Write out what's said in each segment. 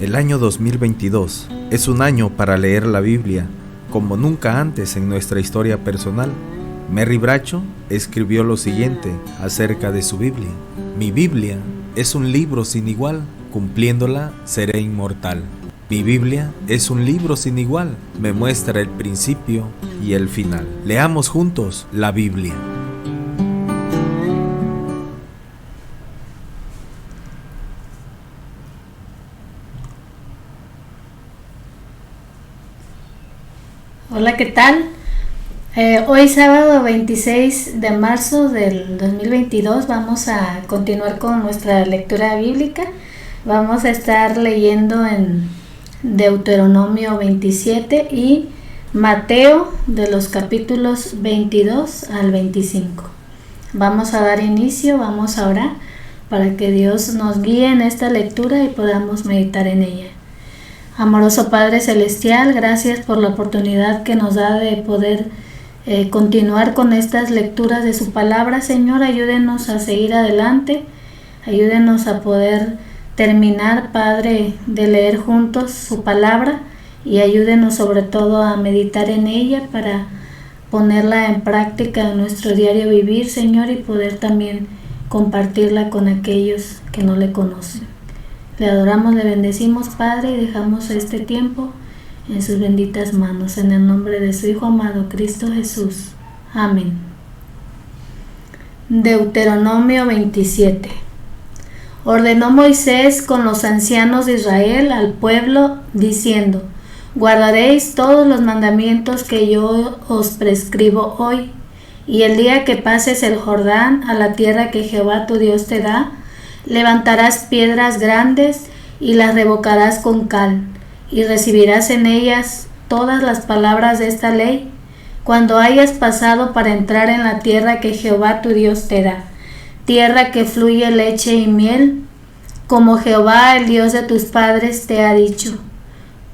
El año 2022 es un año para leer la Biblia como nunca antes en nuestra historia personal. Merry Bracho escribió lo siguiente acerca de su Biblia: mi Biblia es un libro sin igual, cumpliéndola seré inmortal. Mi Biblia es un libro sin igual, me muestra el principio y el final. Leamos juntos la Biblia. Hola, ¿qué tal? Hoy sábado 26 de marzo del 2022 vamos a continuar con nuestra lectura bíblica. Vamos a estar leyendo en Deuteronomio 27 y Mateo de los capítulos 22 al 25. Vamos a dar inicio, vamos a orar para que Dios nos guíe en esta lectura y podamos meditar en ella. Amoroso Padre Celestial, gracias por la oportunidad que nos da de poder continuar con estas lecturas de su palabra. Señor, ayúdenos a seguir adelante, ayúdenos a poder terminar, Padre, de leer juntos su palabra y ayúdenos sobre todo a meditar en ella para ponerla en práctica en nuestro diario vivir, Señor, y poder también compartirla con aquellos que no le conocen. Le adoramos, le bendecimos, Padre, y dejamos este tiempo en sus benditas manos, en el nombre de su Hijo amado, Cristo Jesús. Amén. Deuteronomio 27. Ordenó Moisés con los ancianos de Israel al pueblo, diciendo: guardaréis todos los mandamientos que yo os prescribo hoy, y el día que pases el Jordán a la tierra que Jehová tu Dios te da, levantarás piedras grandes y las revocarás con cal, y recibirás en ellas todas las palabras de esta ley, cuando hayas pasado para entrar en la tierra que Jehová tu Dios te da, tierra que fluye leche y miel, como Jehová el Dios de tus padres te ha dicho.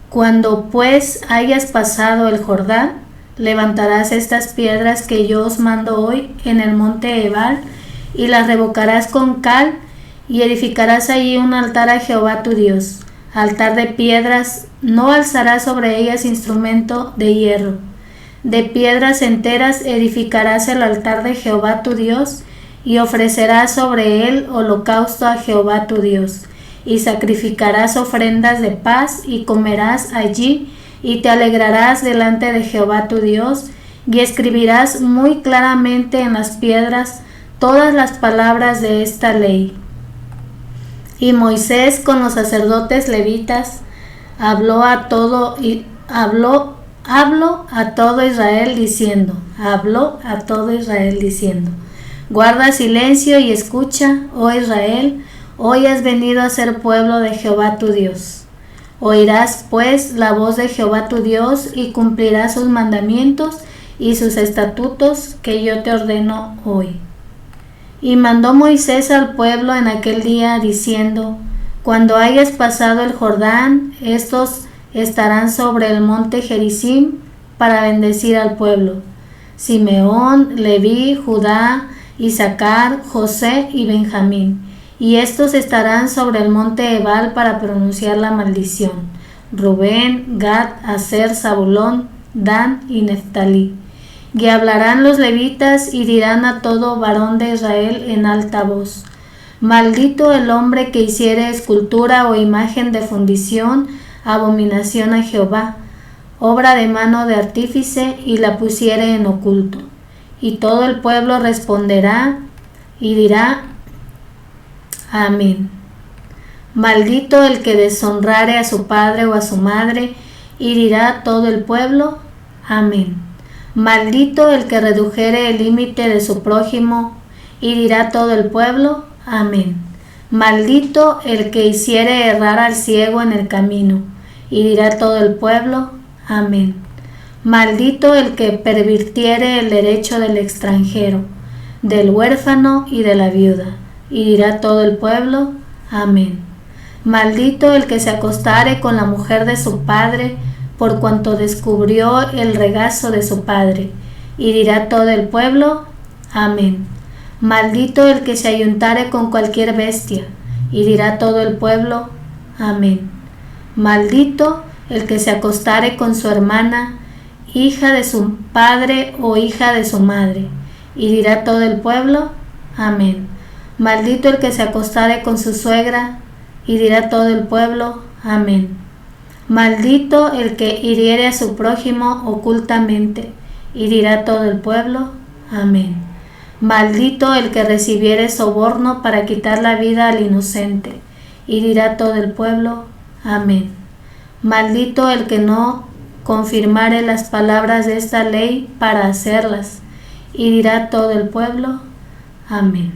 Cuando pues hayas pasado el Jordán, levantarás estas piedras que yo os mando hoy en el monte Ebal, y las revocarás con cal, y edificarás allí un altar a Jehová tu Dios, altar de piedras. No alzarás sobre ellas instrumento de hierro. De piedras enteras edificarás el altar de Jehová tu Dios, y ofrecerás sobre él holocausto a Jehová tu Dios, y sacrificarás ofrendas de paz, y comerás allí, y te alegrarás delante de Jehová tu Dios, y escribirás muy claramente en las piedras todas las palabras de esta ley. Y Moisés con los sacerdotes levitas habló a todo Israel diciendo: guarda silencio y escucha, oh Israel, hoy has venido a ser pueblo de Jehová tu Dios. Oirás pues la voz de Jehová tu Dios y cumplirás sus mandamientos y sus estatutos que yo te ordeno hoy. Y mandó Moisés al pueblo en aquel día diciendo: cuando hayas pasado el Jordán, estos estarán sobre el monte Gerizim para bendecir al pueblo: Simeón, Leví, Judá, Isaacar, José y Benjamín. Y estos estarán sobre el monte Ebal para pronunciar la maldición: Rubén, Gad, Aser, Zabulón, Dan y Neftalí. Y hablarán los levitas y dirán a todo varón de Israel en alta voz: maldito el hombre que hiciere escultura o imagen de fundición, abominación a Jehová, obra de mano de artífice, y la pusiere en oculto. Y todo el pueblo responderá y dirá: amén. Maldito el que deshonrare a su padre o a su madre, y dirá todo el pueblo: amén. Maldito el que redujere el límite de su prójimo, y dirá todo el pueblo: amén. Maldito el que hiciere errar al ciego en el camino, y dirá todo el pueblo: amén. Maldito el que pervirtiere el derecho del extranjero, del huérfano y de la viuda, y dirá todo el pueblo: amén. Maldito el que se acostare con la mujer de su padre, por cuanto descubrió el regazo de su padre, y dirá todo el pueblo: amén. Maldito el que se ayuntare con cualquier bestia, y dirá todo el pueblo: amén. Maldito el que se acostare con su hermana, hija de su padre o hija de su madre. Y dirá todo el pueblo, amén. Maldito el que se acostare con su suegra, y dirá todo el pueblo, amén. Maldito el que hiriere a su prójimo ocultamente, y dirá todo el pueblo, amén. Maldito el que recibiere soborno para quitar la vida al inocente, y dirá todo el pueblo, amén. Maldito el que no confirmare las palabras de esta ley para hacerlas, y dirá todo el pueblo, amén.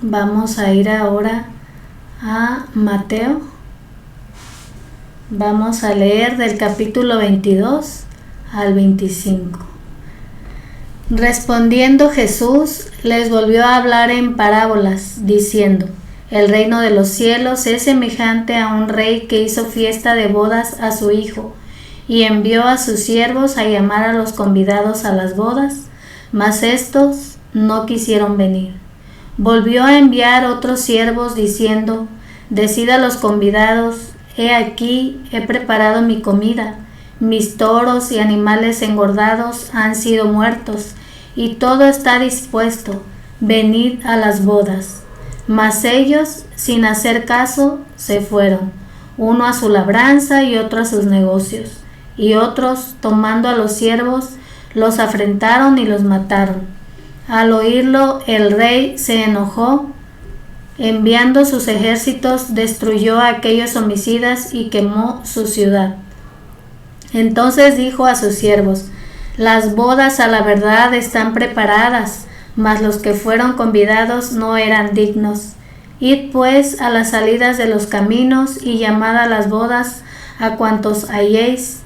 Vamos a ir ahora a Mateo. Vamos a leer del capítulo 22 al 25. Respondiendo Jesús, les volvió a hablar en parábolas, diciendo: El reino de los cielos es semejante a un rey que hizo fiesta de bodas a su hijo, y envió a sus siervos a llamar a los convidados a las bodas, mas éstos no quisieron venir. Volvió a enviar otros siervos, diciendo: Decid a los convidados: He aquí, he preparado mi comida, mis toros y animales engordados han sido muertos, y todo está dispuesto, venid a las bodas. Mas ellos, sin hacer caso, se fueron, uno a su labranza y otro a sus negocios. Y otros, tomando a los siervos, los afrentaron y los mataron. Al oírlo, el rey se enojó, enviando sus ejércitos, destruyó a aquellos homicidas y quemó su ciudad. Entonces dijo a sus siervos: Las bodas a la verdad están preparadas, mas los que fueron convidados no eran dignos. Id pues a las salidas de los caminos y llamad a las bodas a cuantos halléis.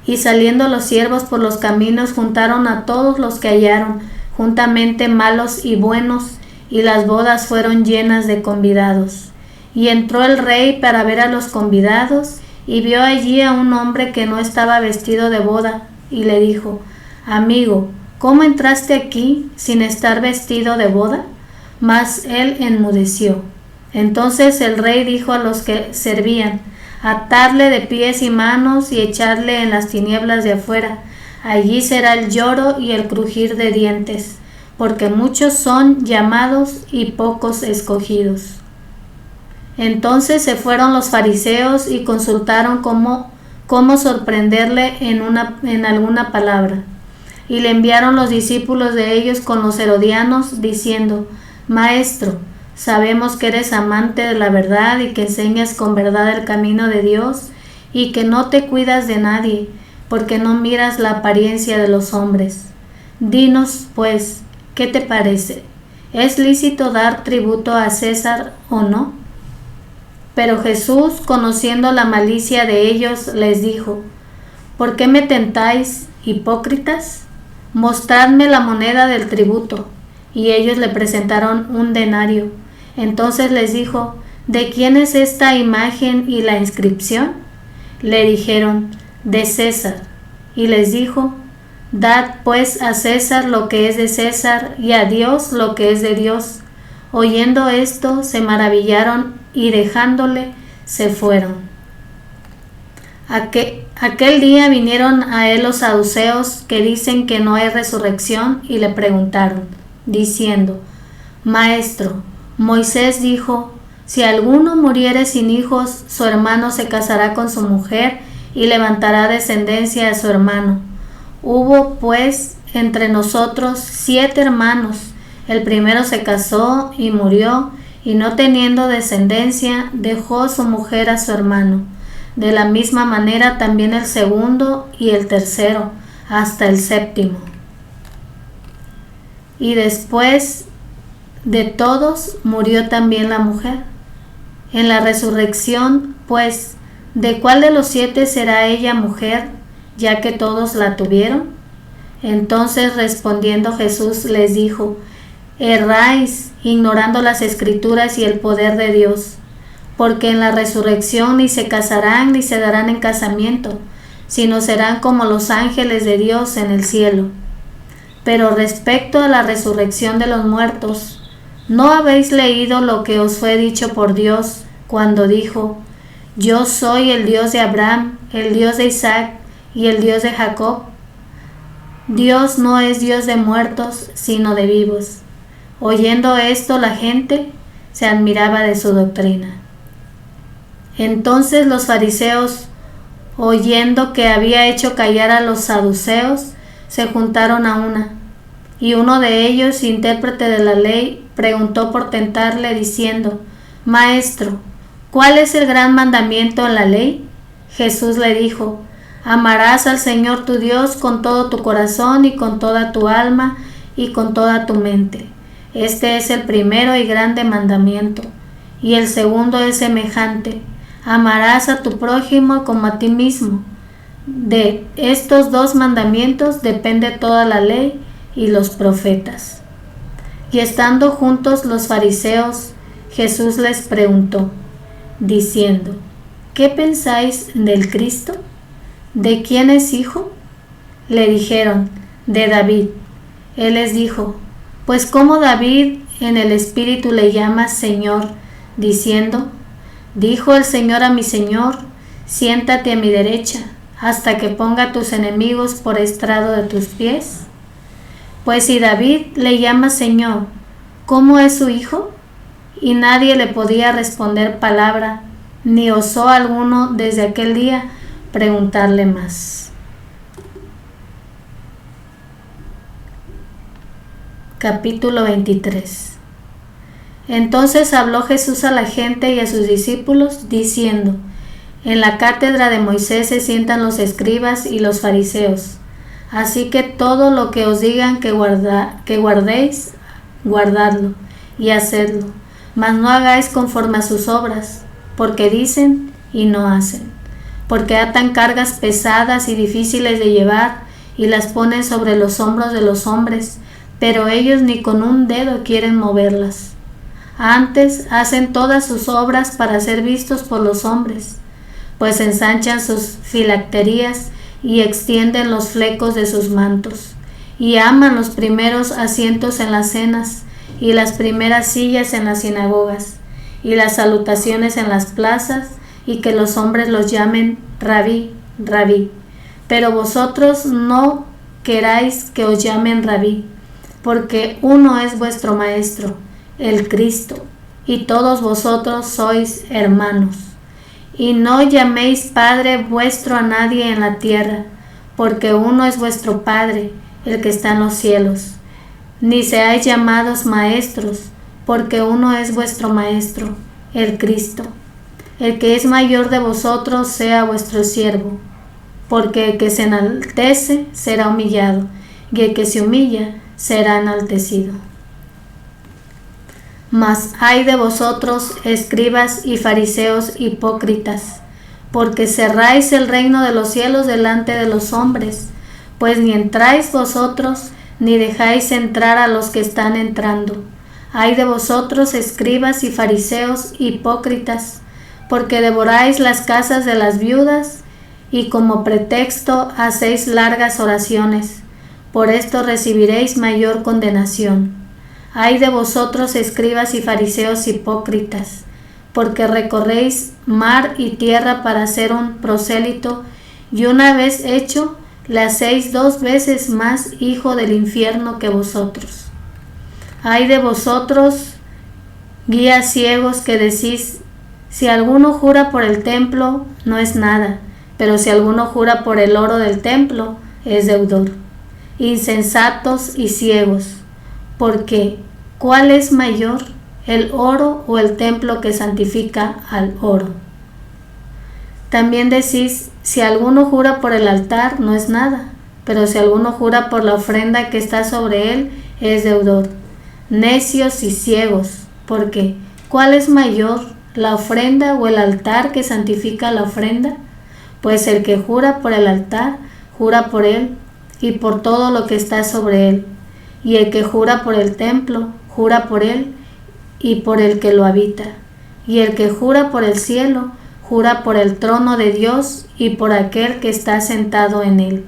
Y saliendo los siervos por los caminos, juntaron a todos los que hallaron, juntamente malos y buenos, y las bodas fueron llenas de convidados. Y entró el rey para ver a los convidados, y vio allí a un hombre que no estaba vestido de boda, y le dijo: Amigo, ¿cómo entraste aquí sin estar vestido de boda? Mas él enmudeció. Entonces el rey dijo a los que servían: Atadle de pies y manos y echadle en las tinieblas de afuera. Allí será el lloro y el crujir de dientes, porque muchos son llamados y pocos escogidos. Entonces se fueron los fariseos y consultaron cómo sorprenderle en alguna palabra. Y le enviaron los discípulos de ellos con los herodianos, diciendo: Maestro, sabemos que eres amante de la verdad y que enseñas con verdad el camino de Dios, y que no te cuidas de nadie, porque no miras la apariencia de los hombres. Dinos, pues, ¿qué te parece? ¿Es lícito dar tributo a César o no? Pero Jesús, conociendo la malicia de ellos, les dijo: ¿Por qué me tentáis, hipócritas? Mostradme la moneda del tributo. Y ellos le presentaron un denario. Entonces les dijo: ¿De quién es esta imagen y la inscripción? Le dijeron: de César. Y les dijo: Dad pues a César lo que es de César, y a Dios lo que es de Dios. Oyendo esto, se maravillaron, y dejándole, se fueron. Aquel día vinieron a él los saduceos, que dicen que no hay resurrección, y le preguntaron, diciendo: Maestro, Moisés dijo: Si alguno muriere sin hijos, su hermano se casará con su mujer, y levantará descendencia a su hermano. Hubo, pues, entre nosotros 7 hermanos. El primero se casó y murió, y no teniendo descendencia, dejó su mujer a su hermano. De la misma manera también el segundo y el tercero, hasta el 7º. Y después de todos murió también la mujer. En la resurrección, pues, ¿de cuál de los 7 será ella mujer, ya que todos la tuvieron? Entonces respondiendo Jesús les dijo: Erráis, ignorando las Escrituras y el poder de Dios, porque en la resurrección ni se casarán ni se darán en casamiento, sino serán como los ángeles de Dios en el cielo. Pero respecto a la resurrección de los muertos, ¿No habéis leído lo que os fue dicho por Dios cuando dijo: Yo soy el Dios de Abraham, el Dios de Isaac y el Dios de Jacob? Dios no es Dios de muertos, sino de vivos. Oyendo esto, la gente se admiraba de su doctrina. Entonces los fariseos, oyendo que había hecho callar a los saduceos, se juntaron a una, y uno de ellos, intérprete de la ley, preguntó por tentarle, diciendo: Maestro, ¿cuál es el gran mandamiento en la ley? Jesús le dijo: Amarás al Señor tu Dios con todo tu corazón y con toda tu alma y con toda tu mente. Este es el primero y grande mandamiento. Y el segundo es semejante: amarás a tu prójimo como a ti mismo. De estos dos mandamientos depende toda la ley y los profetas. Y estando juntos los fariseos, Jesús les preguntó, diciendo: ¿Qué pensáis del Cristo? ¿De quién es hijo? Le dijeron: de David. Él les dijo: Pues ¿cómo David en el Espíritu le llama Señor, diciendo: Dijo el Señor a mi Señor: Siéntate a mi derecha, hasta que ponga tus enemigos por estrado de tus pies? Pues si David le llama Señor, ¿cómo es su hijo? Y nadie le podía responder palabra, ni osó alguno desde aquel día preguntarle más. Capítulo 23. Entonces habló Jesús a la gente y a sus discípulos, diciendo: En la cátedra de Moisés se sientan los escribas y los fariseos. Así que todo lo que os digan que guardéis, guardadlo y hacedlo, mas no hagáis conforme a sus obras, porque dicen y no hacen. Porque atan cargas pesadas y difíciles de llevar y las ponen sobre los hombros de los hombres, pero ellos ni con un dedo quieren moverlas. Antes hacen todas sus obras para ser vistos por los hombres, pues ensanchan sus filacterías y extienden los flecos de sus mantos, y aman los primeros asientos en las cenas, y las primeras sillas en las sinagogas, y las salutaciones en las plazas, y que los hombres los llamen Rabí, Rabí. Pero vosotros no queráis que os llamen Rabí, porque uno es vuestro Maestro, el Cristo, y todos vosotros sois hermanos. Y no llaméis Padre vuestro a nadie en la tierra, porque uno es vuestro Padre, el que está en los cielos. Ni seáis llamados maestros, porque uno es vuestro Maestro, el Cristo. El que es mayor de vosotros sea vuestro siervo, porque el que se enaltece será humillado, y el que se humilla será enaltecido. Mas ay de vosotros, escribas y fariseos hipócritas, porque cerráis el reino de los cielos delante de los hombres, pues ni entráis vosotros, ni dejáis entrar a los que están entrando. Ay de vosotros, escribas y fariseos hipócritas, porque devoráis las casas de las viudas, y como pretexto hacéis largas oraciones. Por esto recibiréis mayor condenación. Ay de vosotros, escribas y fariseos hipócritas, porque recorréis mar y tierra para ser un prosélito, y una vez hecho, le hacéis 2 veces más hijo del infierno que vosotros. Ay de vosotros, guías ciegos, que decís: si alguno jura por el templo, no es nada, pero si alguno jura por el oro del templo, es deudor. Insensatos y ciegos, porque ¿cuál es mayor, el oro o el templo que santifica al oro? También decís: si alguno jura por el altar, no es nada, pero si alguno jura por la ofrenda que está sobre él, es deudor. Necios y ciegos, porque ¿cuál es mayor, la ofrenda o el altar que santifica la ofrenda? Pues el que jura por el altar, jura por él y por todo lo que está sobre él. Y el que jura por el templo, jura por él y por el que lo habita. Y el que jura por el cielo, jura por el trono de Dios y por aquel que está sentado en él.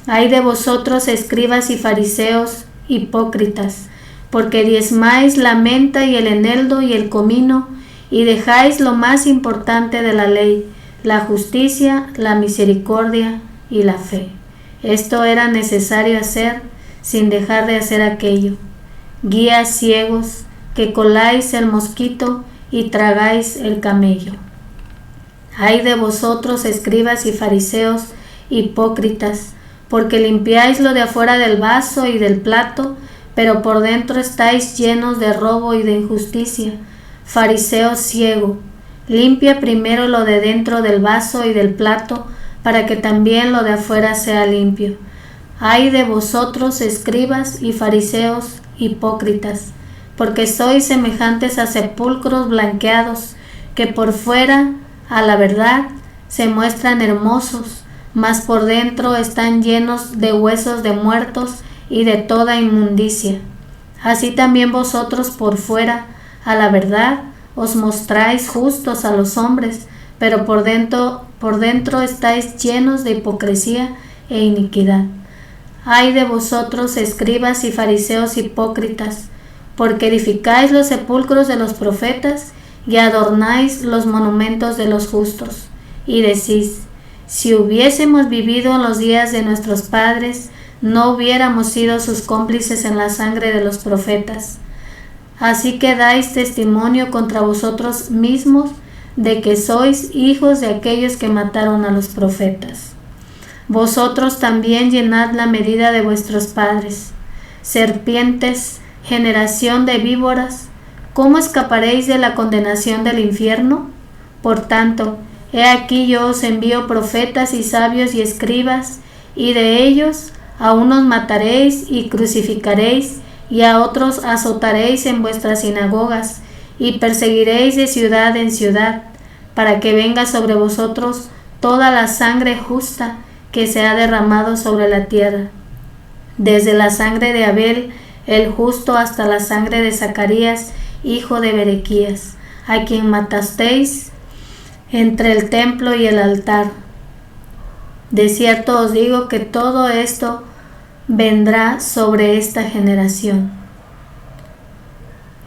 Ay de vosotros, escribas y fariseos hipócritas, porque diezmáis la menta y el eneldo y el comino, y dejáis lo más importante de la ley, la justicia, la misericordia y la fe. Esto era necesario hacer sin dejar de hacer aquello. Guías ciegos, que coláis el mosquito y tragáis el camello. Ay de vosotros, escribas y fariseos, hipócritas, porque limpiáis lo de afuera del vaso y del plato, pero por dentro estáis llenos de robo y de injusticia. Fariseo ciego, limpia primero lo de dentro del vaso y del plato, para que también lo de afuera sea limpio. Ay de vosotros, escribas y fariseos, hipócritas, porque sois semejantes a sepulcros blanqueados, que por fuera, a la verdad, se muestran hermosos, mas por dentro están llenos de huesos de muertos y de toda inmundicia. Así también vosotros por fuera, a la verdad, os mostráis justos a los hombres, pero por dentro estáis llenos de hipocresía e iniquidad. Ay de vosotros, escribas y fariseos hipócritas, porque edificáis los sepulcros de los profetas y adornáis los monumentos de los justos, y decís: si hubiésemos vivido en los días de nuestros padres, no hubiéramos sido sus cómplices en la sangre de los profetas. Así que dais testimonio contra vosotros mismos de que sois hijos de aquellos que mataron a los profetas. Vosotros también llenad la medida de vuestros padres. Serpientes, generación de víboras, ¿cómo escaparéis de la condenación del infierno? Por tanto, he aquí yo os envío profetas y sabios y escribas, y de ellos a unos mataréis y crucificaréis, y a otros azotaréis en vuestras sinagogas, y perseguiréis de ciudad en ciudad, para que venga sobre vosotros toda la sangre justa que se ha derramado sobre la tierra, desde la sangre de Abel el justo hasta la sangre de Zacarías, hijo de Berequías, a quien matasteis entre el templo y el altar. De cierto os digo que todo esto vendrá sobre esta generación.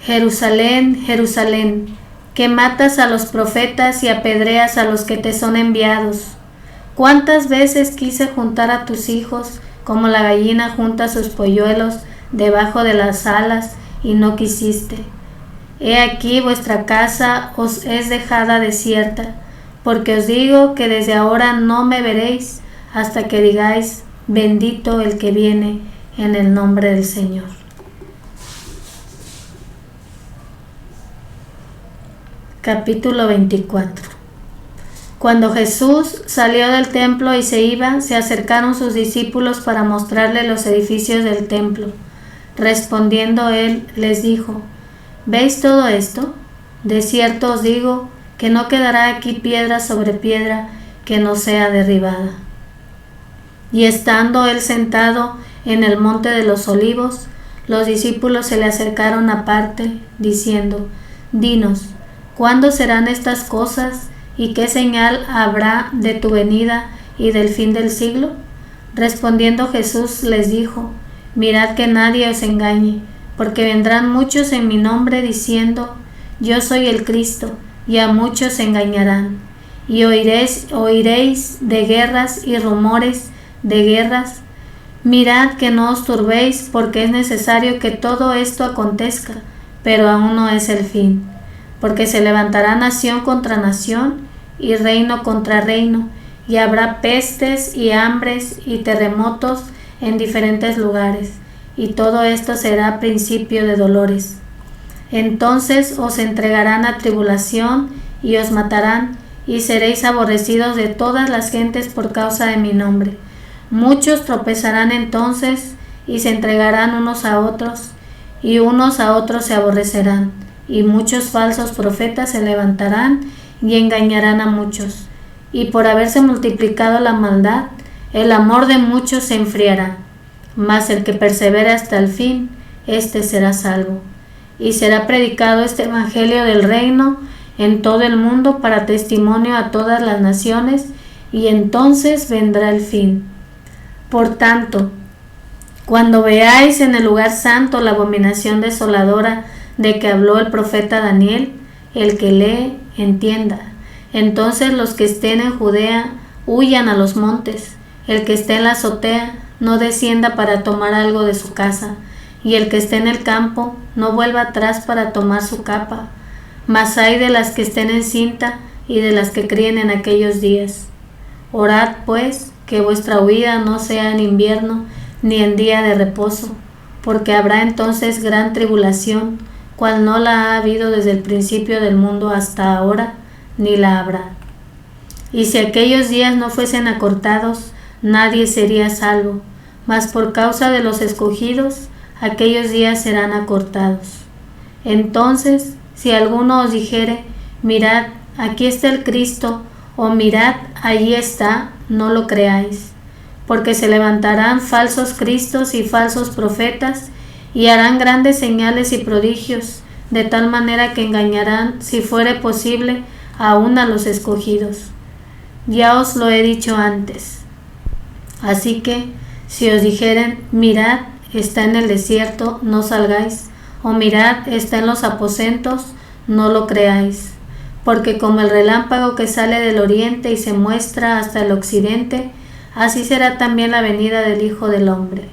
Jerusalén, Jerusalén, que matas a los profetas y apedreas a los que te son enviados. ¿Cuántas veces quise juntar a tus hijos como la gallina junta sus polluelos debajo de las alas y no quisiste? He aquí vuestra casa os es dejada desierta, porque os digo que desde ahora no me veréis hasta que digáis: bendito el que viene en el nombre del Señor. Capítulo 24. Cuando Jesús salió del templo y se iba, se acercaron sus discípulos para mostrarle los edificios del templo. Respondiendo él, les dijo: ¿veis todo esto? De cierto os digo que no quedará aquí piedra sobre piedra que no sea derribada. Y estando él sentado en el monte de los olivos, los discípulos se le acercaron aparte, diciendo: dinos, ¿cuándo serán estas cosas y qué señal habrá de tu venida y del fin del siglo? Respondiendo Jesús les dijo: mirad que nadie os engañe, porque vendrán muchos en mi nombre diciendo: yo soy el Cristo, y a muchos se engañarán. Y oiréis de guerras y rumores de guerras. Mirad que no os turbéis, porque es necesario que todo esto acontezca, pero aún no es el fin. Porque se levantará nación contra nación y reino contra reino, y habrá pestes y hambres y terremotos en diferentes lugares, y todo esto será principio de dolores. Entonces os entregarán a tribulación y os matarán, y seréis aborrecidos de todas las gentes por causa de mi nombre. Muchos tropezarán entonces y se entregarán unos a otros, y unos a otros se aborrecerán, y muchos falsos profetas se levantarán y engañarán a muchos. Y por haberse multiplicado la maldad, el amor de muchos se enfriará. Mas el que persevere hasta el fin, éste será salvo. Y será predicado este evangelio del reino en todo el mundo para testimonio a todas las naciones, y entonces vendrá el fin. Por tanto, Cuando veáis en el lugar santo la abominación desoladora de que habló el profeta Daniel, el que lee, entienda. Entonces los que estén en Judea huyan a los montes, el que esté en la azotea no descienda para tomar algo de su casa, y el que esté en el campo no vuelva atrás para tomar su capa. Mas ay de las que estén en cinta y de las que críen en aquellos días. Orad pues que vuestra huida no sea en invierno ni en día de reposo, porque habrá entonces gran tribulación, cual no la ha habido desde el principio del mundo hasta ahora, ni la habrá. Y si aquellos días no fuesen acortados, nadie sería salvo, mas por causa de los escogidos, aquellos días serán acortados. Entonces, si alguno os dijere, mirad, aquí está el Cristo, o mirad, allí está, no lo creáis, porque se levantarán falsos cristos y falsos profetas, y harán grandes señales y prodigios, de tal manera que engañarán, si fuere posible, aún a los escogidos. Ya os lo he dicho antes. Así que, si os dijeren, mirad, está en el desierto, no salgáis, o mirad, está en los aposentos, no lo creáis, porque como el relámpago que sale del oriente y se muestra hasta el occidente, así será también la venida del Hijo del Hombre.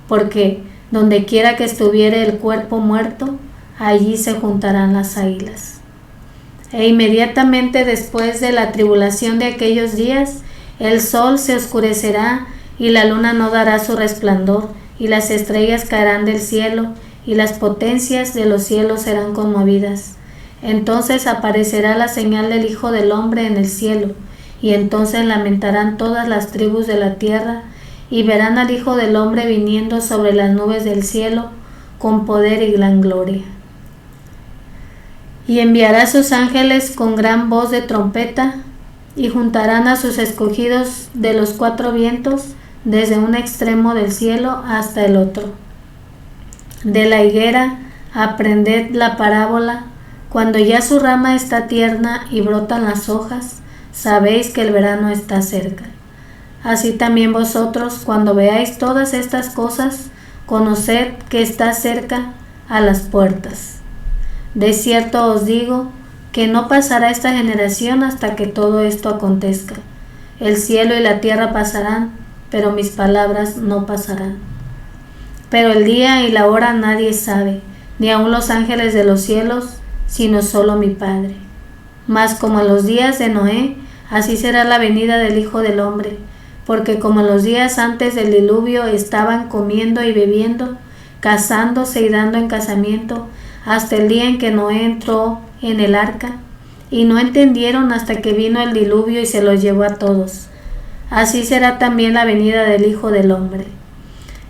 Porque donde quiera que estuviere el cuerpo muerto, allí se juntarán las águilas. E inmediatamente después de la tribulación de aquellos días, el sol se oscurecerá y la luna no dará su resplandor, y las estrellas caerán del cielo, y las potencias de los cielos serán conmovidas. Entonces aparecerá la señal del Hijo del Hombre en el cielo, y entonces lamentarán todas las tribus de la tierra, y verán al Hijo del Hombre viniendo sobre las nubes del cielo, con poder y gran gloria. Y enviará sus ángeles con gran voz de trompeta, y juntarán a sus escogidos de los cuatro vientos, desde un extremo del cielo hasta el otro. De la higuera aprended la parábola: cuando ya su rama está tierna y brotan las hojas, sabéis que el verano está cerca. Así también vosotros, cuando veáis todas estas cosas, conoced que está cerca, a las puertas. De cierto os digo que no pasará esta generación hasta que todo esto acontezca. El cielo y la tierra pasarán, pero mis palabras no pasarán. Pero el día y la hora nadie sabe, ni aun los ángeles de los cielos, sino solo mi Padre. Mas como en los días de Noé, así será la venida del Hijo del Hombre, porque como en los días antes del diluvio estaban comiendo y bebiendo, casándose y dando en casamiento, hasta el día en que Noé entró en el arca, y no entendieron hasta que vino el diluvio y se los llevó a todos. Así será también la venida del Hijo del Hombre.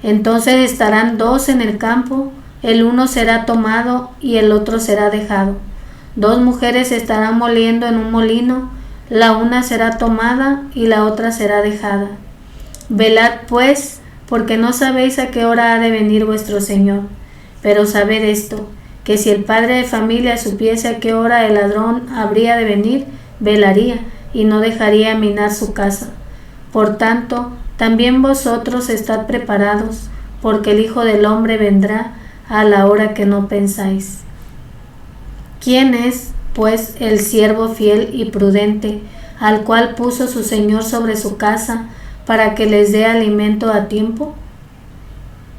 Entonces estarán dos en el campo, el uno será tomado y el otro será dejado. Dos mujeres estarán moliendo en un molino, la una será tomada y la otra será dejada. Velad pues, porque no sabéis a qué hora ha de venir vuestro Señor. Pero sabed esto, que si el padre de familia supiese a qué hora el ladrón habría de venir, velaría y no dejaría minar su casa. Por tanto, también vosotros estad preparados, porque el Hijo del Hombre vendrá a la hora que no pensáis. ¿Quién es, pues, el siervo fiel y prudente, al cual puso su Señor sobre su casa, para que les dé alimento a tiempo?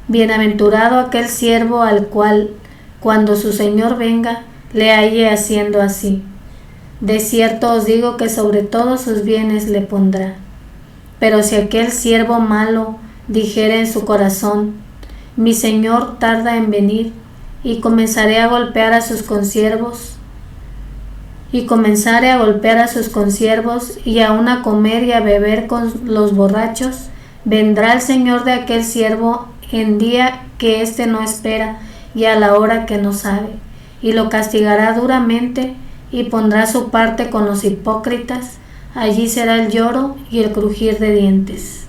Bienaventurado aquel siervo al cual, cuando su Señor venga, le halle haciendo así. De cierto os digo que sobre todos sus bienes le pondrá. Pero si aquel siervo malo dijere en su corazón, mi Señor tarda en venir, y comenzaré a golpear a sus consiervos, y aun a comer y a beber con los borrachos, vendrá el Señor de aquel siervo en día que éste no espera y a la hora que no sabe, y lo castigará duramente y pondrá su parte con los hipócritas. Allí será el lloro y el crujir de dientes.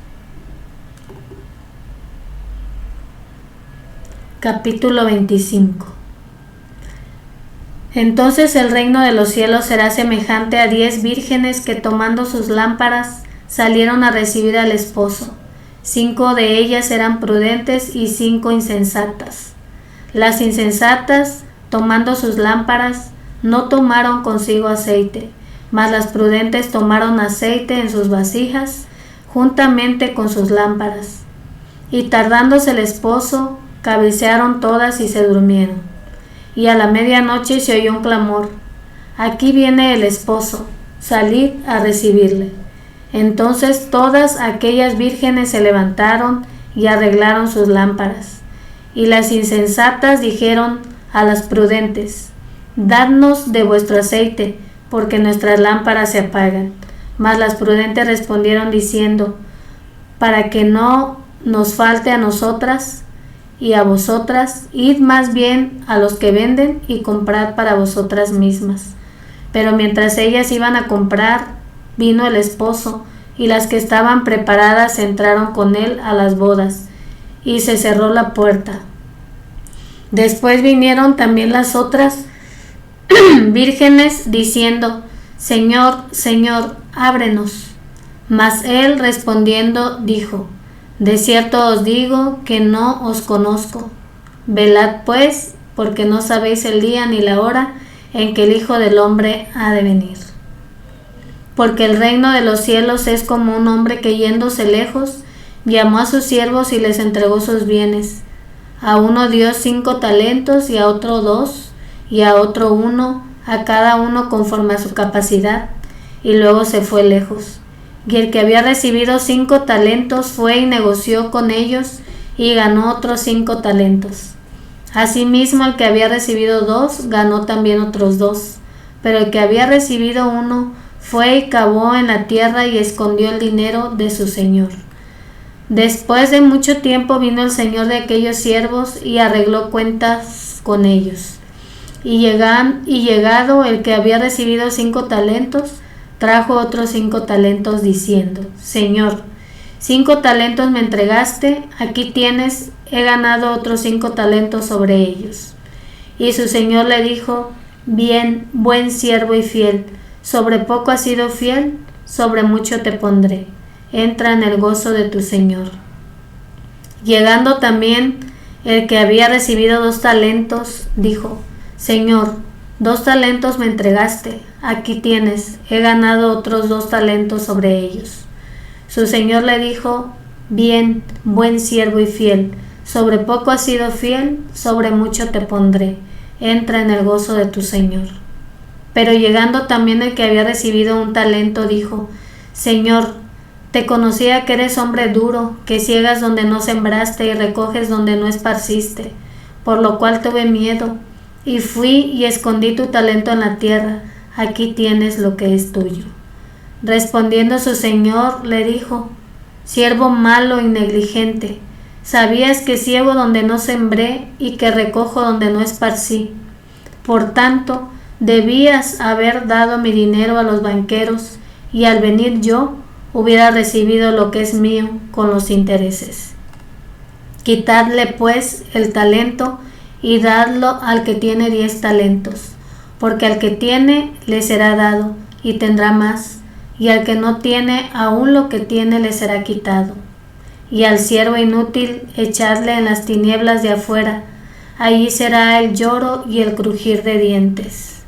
Capítulo 25. Entonces el reino de los cielos será semejante a 10 vírgenes que tomando sus lámparas salieron a recibir al esposo. 5 de ellas eran prudentes y 5 insensatas. Las insensatas, tomando sus lámparas, no tomaron consigo aceite, mas las prudentes tomaron aceite en sus vasijas, juntamente con sus lámparas. Y tardándose el esposo, cabecearon todas y se durmieron. Y a la medianoche se oyó un clamor: aquí viene el esposo, salid a recibirle. Entonces todas aquellas vírgenes se levantaron y arreglaron sus lámparas. Y las insensatas dijeron a las prudentes: dadnos de vuestro aceite, porque nuestras lámparas se apagan. Mas las prudentes respondieron diciendo: para que no nos falte a nosotras y a vosotras, id más bien a los que venden y comprad para vosotras mismas. Pero mientras ellas iban a comprar, vino el esposo, y las que estaban preparadas entraron con él a las bodas, y se cerró la puerta. Después vinieron también las otras vírgenes, diciendo: Señor, Señor, ábrenos. Mas él respondiendo dijo: de cierto os digo que no os conozco. Velad pues, porque no sabéis el día ni la hora en que el Hijo del Hombre ha de venir. Porque el reino de los cielos es como un hombre que, yéndose lejos, llamó a sus siervos y les entregó sus bienes. A uno dio 5 talentos, y a otro 2, y a otro 1, a cada uno conforme a su capacidad, y luego se fue lejos. Y el que había recibido 5 talentos fue y negoció con ellos, y ganó otros 5 talentos. Asimismo, el que había recibido 2 ganó también otros 2, pero el que había recibido 1 fue y cavó en la tierra y escondió el dinero de su señor. Después de mucho tiempo vino el señor de aquellos siervos y arregló cuentas con ellos. Y llegado el que había recibido 5 talentos, trajo otros 5 talentos, diciendo: Señor, 5 talentos me entregaste, aquí tienes, he ganado otros 5 talentos sobre ellos. Y su señor le dijo: bien, buen siervo y fiel, sobre poco has sido fiel, sobre mucho te pondré, entra en el gozo de tu señor. Llegando también el que había recibido 2 talentos, dijo: Señor, 2 talentos me entregaste, aquí tienes, he ganado otros 2 talentos sobre ellos. Su señor le dijo: bien, buen siervo y fiel, sobre poco has sido fiel, sobre mucho te pondré, entra en el gozo de tu señor. Pero llegando también el que había recibido 1 talento, dijo: Señor, te conocía que eres hombre duro, que ciegas donde no sembraste y recoges donde no esparciste, por lo cual tuve miedo, y fui y escondí tu talento en la tierra, aquí tienes lo que es tuyo. Respondiendo su señor, le dijo: siervo malo y negligente, sabías que ciego donde no sembré y que recojo donde no esparcí. Por tanto, debías haber dado mi dinero a los banqueros, y al venir yo, hubiera recibido lo que es mío con los intereses. Quitadle pues el talento y dadlo al que tiene 10 talentos, porque al que tiene le será dado y tendrá más, y al que no tiene aún lo que tiene le será quitado. Y al siervo inútil echadle en las tinieblas de afuera, allí será el lloro y el crujir de dientes.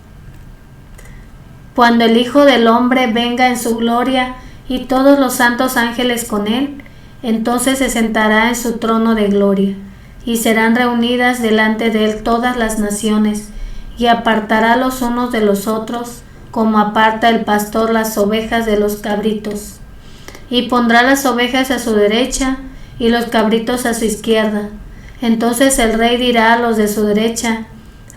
Cuando el Hijo del Hombre venga en su gloria y todos los santos ángeles con él, entonces se sentará en su trono de gloria, y serán reunidas delante de él todas las naciones, y apartará los unos de los otros, como aparta el pastor las ovejas de los cabritos. Y pondrá las ovejas a su derecha, y los cabritos a su izquierda. Entonces el rey dirá a los de su derecha: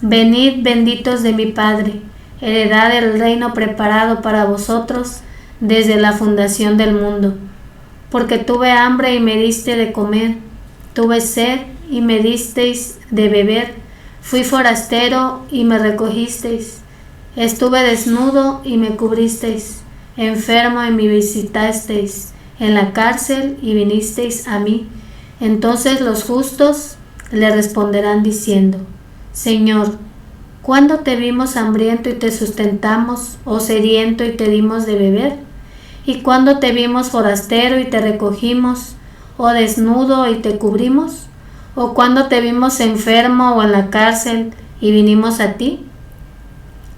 venid, benditos de mi Padre, heredad el reino preparado para vosotros desde la fundación del mundo. Porque tuve hambre y me diste de comer, tuve sed y me disteis de beber, fui forastero y me recogisteis, estuve desnudo y me cubristeis, enfermo y me visitasteis, en la cárcel y vinisteis a mí. Entonces los justos le responderán diciendo: Señor, ¿cuándo te vimos hambriento y te sustentamos, o sediento y te dimos de beber? ¿Y cuándo te vimos forastero y te recogimos, o desnudo y te cubrimos? ¿O cuando te vimos enfermo o en la cárcel y vinimos a ti?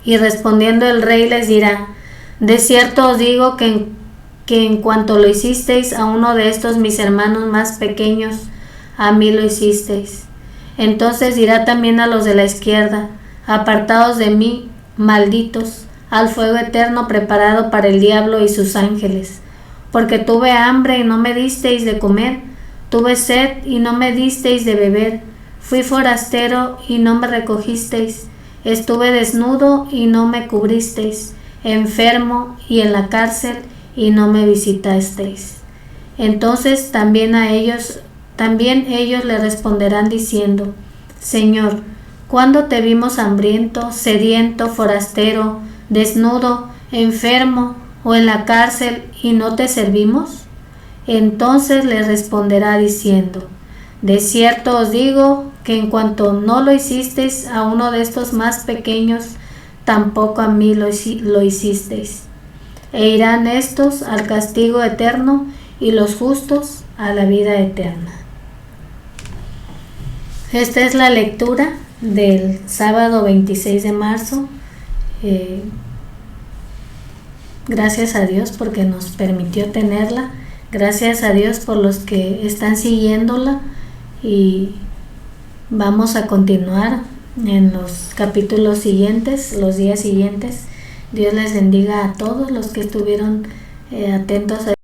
Y respondiendo el rey les dirá: de cierto os digo que en cuanto lo hicisteis a uno de estos mis hermanos más pequeños, a mí lo hicisteis. Entonces dirá también a los de la izquierda: apartaos de mí, malditos, al fuego eterno preparado para el diablo y sus ángeles. Porque tuve hambre y no me disteis de comer, tuve sed y no me disteis de beber, fui forastero y no me recogisteis, estuve desnudo y no me cubristeis, enfermo y en la cárcel y no me visitasteis. Entonces también ellos le responderán diciendo: Señor, ¿cuándo te vimos hambriento, sediento, forastero, desnudo, enfermo o en la cárcel y no te servimos? Entonces le responderá diciendo: de cierto os digo que en cuanto no lo hicisteis a uno de estos más pequeños, tampoco a mí lo hicisteis. E irán estos al castigo eterno y los justos a la vida eterna. Esta es la lectura del sábado 26 de marzo. Gracias a Dios porque nos permitió tenerla. Gracias a Dios por los que están siguiéndola, y vamos a continuar en los capítulos siguientes, los días siguientes. Dios les bendiga a todos los que estuvieron atentos a